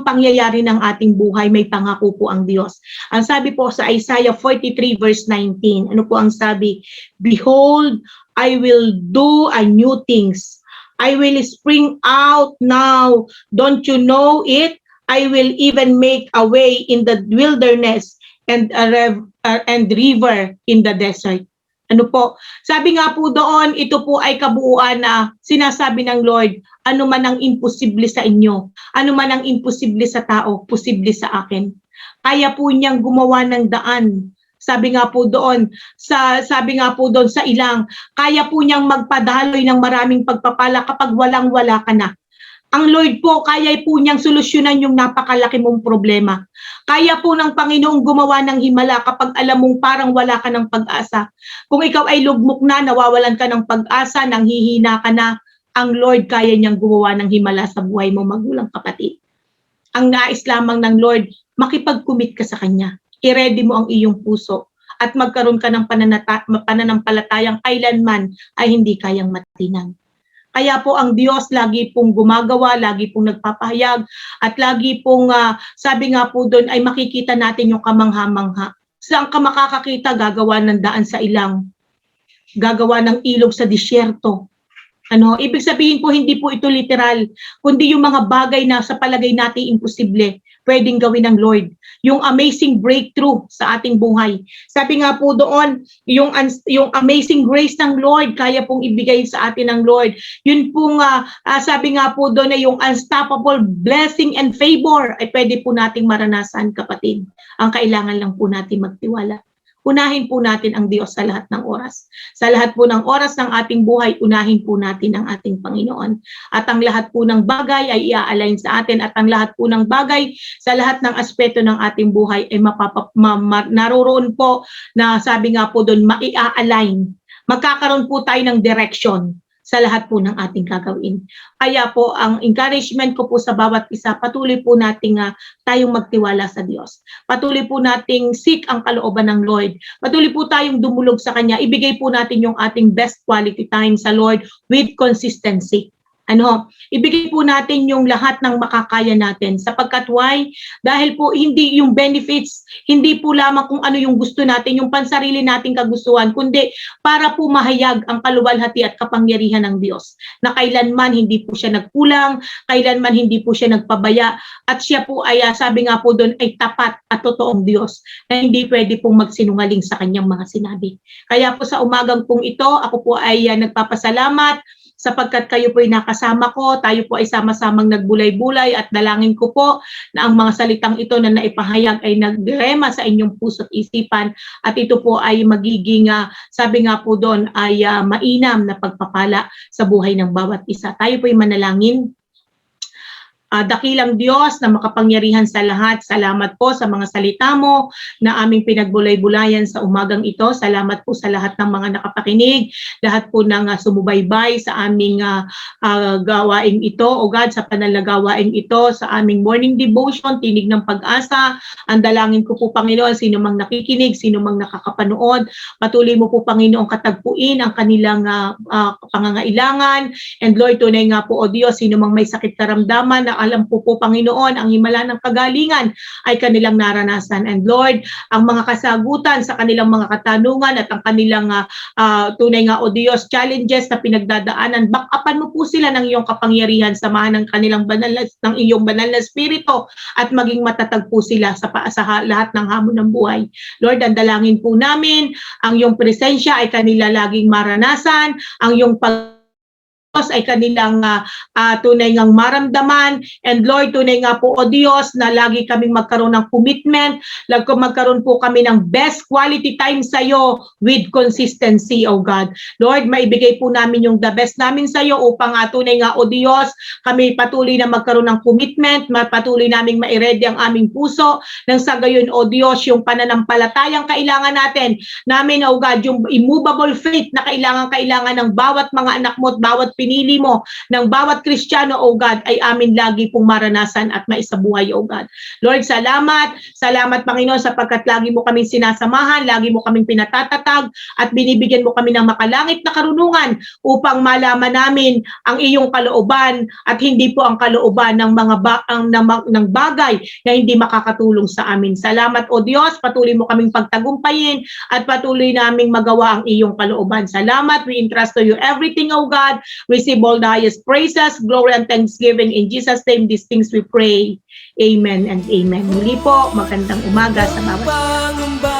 [SPEAKER 2] pangyayari ng ating buhay, may pangako po ang Diyos. Ang sabi po sa Isaiah 43 verse 19, ano po ang sabi? Behold, I will do a new things. I will spring out now. Don't you know it? I will even make a way in the wilderness and river in the desert. Ano po? Sabi nga po doon, ito po ay kabuuan na sinasabi ng Lord, ano man ang imposible sa inyo, ano man ang imposible sa tao, posible sa akin. Kaya po niyang gumawa ng daan. Sabi nga po doon sa ilang, kaya po niyang magpadaloy ng maraming pagpapala kapag walang-wala ka na. Ang Lord po, kaya po niyang solusyonan yung napakalaki mong problema. Kaya po ng Panginoong gumawa ng himala kapag alam mong parang wala ka ng pag-asa. Kung ikaw ay lugmok na, nawawalan ka ng pag-asa, nanghihina ka na, ang Lord kaya niyang gumawa ng himala sa buhay mo, magulang kapatid. Ang nais lamang ng Lord, makipag-commit ka sa Kanya. I-ready mo ang iyong puso at magkaroon ka ng pananampalatayang kailanman ay hindi kayang matinan. Kaya po ang Diyos lagi pong gumagawa, lagi pong nagpapahayag, at lagi pong, sabi nga po doon, ay makikita natin yung kamangha-mangha. Saan ka makakakita? Gagawa ng daan sa ilang, gagawa ng ilog sa disyerto. Ibig sabihin po, hindi po ito literal, kundi yung mga bagay na sa palagay natin imposible, pwedeng gawin ng Lord. Yung amazing breakthrough sa ating buhay. Sabi nga po doon, yung amazing grace ng Lord, kaya pong ibigay sa atin ng Lord. Yun pong, sabi nga po doon na yung unstoppable blessing and favor ay pwede po nating maranasan, kapatid. Ang kailangan lang po natin magtiwala. Unahin po natin ang Diyos sa lahat ng oras. Sa lahat po ng oras ng ating buhay, unahin po natin ang ating Panginoon. At ang lahat po ng bagay ay i-align sa atin, at ang lahat po ng bagay sa lahat ng aspeto ng ating buhay ay naroroon po na sabi nga po doon, mai-align. Magkakaroon po tayo ng direction sa lahat po ng ating gagawin. Kaya po, ang encouragement ko po sa bawat isa, patuloy po nating tayong magtiwala sa Diyos. Patuloy po nating seek ang kalooban ng Lord. Patuloy po tayong dumulog sa Kanya. Ibigay po natin yung ating best quality time sa Lord with consistency. Ibigay po natin yung lahat ng makakaya natin, sapagkat why? Dahil po hindi yung benefits, hindi po lamang kung ano yung gusto natin, yung pansarili nating kagustuhan, kundi para po mahayag ang kaluwalhati at kapangyarihan ng Diyos, na kailanman hindi po siya nagkulang, kailanman hindi po siya nagpabaya, at siya po ay, sabi nga po doon, ay tapat at totoong Diyos, na hindi pwede pong magsinungaling sa kanyang mga sinabi. Kaya po sa umagang pong ito, ako po ay nagpapasalamat, sapagkat kayo po ay nakasama ko, tayo po ay sama-samang nagbulay-bulay, at dalangin ko po na ang mga salitang ito na naipahayag ay nagrema sa inyong puso at isipan, at ito po ay magiging, sabi nga po doon, ay mainam na pagpapala sa buhay ng bawat isa. Tayo po ay manalangin. Dakilang Diyos na makapangyarihan sa lahat, salamat po sa mga salita mo na aming pinagbulay-bulayan sa umagang ito. Salamat po sa lahat ng mga nakapakinig, lahat po ng sumubaybay sa aming gawaing ito, O God, sa panalagawaing ito, sa aming morning devotion, Tinig ng Pag-asa. Ang dalangin ko po, Panginoon, sino mang nakikinig, sino mang nakakapanood, patuloy mo po, Panginoon, katagpuin ang kanilang pangangailangan. And Lord, tunay nga po, O Diyos, sino mang may sakit karamdaman, na alam po, Panginoon, ang himala ng kagalingan ay kanilang naranasan. And Lord, ang mga kasagutan sa kanilang mga katanungan at ang kanilang tunay nga, O Diyos, challenges na pinagdadaanan, backupan mo po sila ng iyong kapangyarihan, samahan ng kanilang ng iyong banal na spirito, at maging matatag po sila sa lahat ng hamon ng buhay. Lord, ang dalangin po namin, ang iyong presensya ay kanila laging maranasan, ang iyong ay kanilang tunay ngang maramdaman. And Lord, tunay nga po, O Diyos, na lagi kaming magkaroon ng commitment, magkaroon po kami ng best quality time sa iyo with consistency, O God. Lord, maibigay po namin yung the best namin sa iyo upang tunay nga, O Diyos, kami patuloy na magkaroon ng commitment, patuloy naming ma-ready ang aming puso, nang sa gayon, O Diyos, yung pananampalatayang kailangan namin, O God, yung immovable faith na kailangan ng bawat mga anak mo at bawat pinili mo, ng bawat Kristiyano, O God, ay amin lagi pong maranasan at maisabuhay, O God. Lord, salamat. Salamat, Panginoon, sapagkat lagi mo kaming sinasamahan, lagi mo kaming pinatatatag, at binibigyan mo kami ng makalangit na karunungan upang malaman namin ang iyong kalooban at hindi po ang kalooban ng mga ng bagay na hindi makakatulong sa amin. Salamat, O Diyos, patuloy mo kaming pagtagumpayin at patuloy naming magawa ang iyong kalooban. Salamat. We entrust to you everything, O God. Receive all the highest praises, glory, and thanksgiving. In Jesus' name, these things we pray. Amen and amen. Muli po, magandang umaga sa bawat
[SPEAKER 1] Pangamba